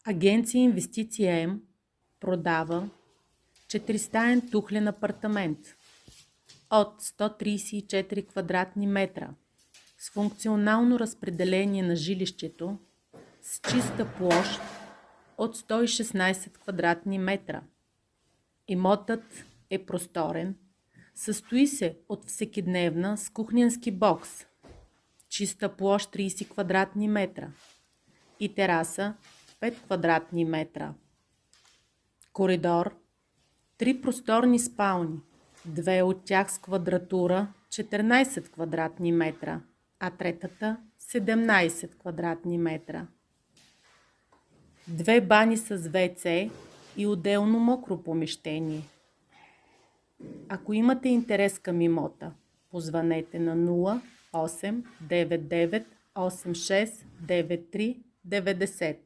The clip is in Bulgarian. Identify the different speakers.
Speaker 1: Агенция Инвестиция М продава 4-стаен тухлен апартамент от 134 квадратни метра с функционално разпределение на жилището с чиста площ от 116 квадратни метра. Имотът е просторен, състои се от всекидневна с кухненски бокс, чиста площ 30 квадратни метра и тераса 5 квадратни метра. Коридор, 3 просторни спални, 2 от тях с квадратура 14 квадратни метра, а третата 17 квадратни метра. 2 бани с ВЦ и отделно мокро помещение. Ако имате интерес към имота, позвънете на 08 99 86 93 90.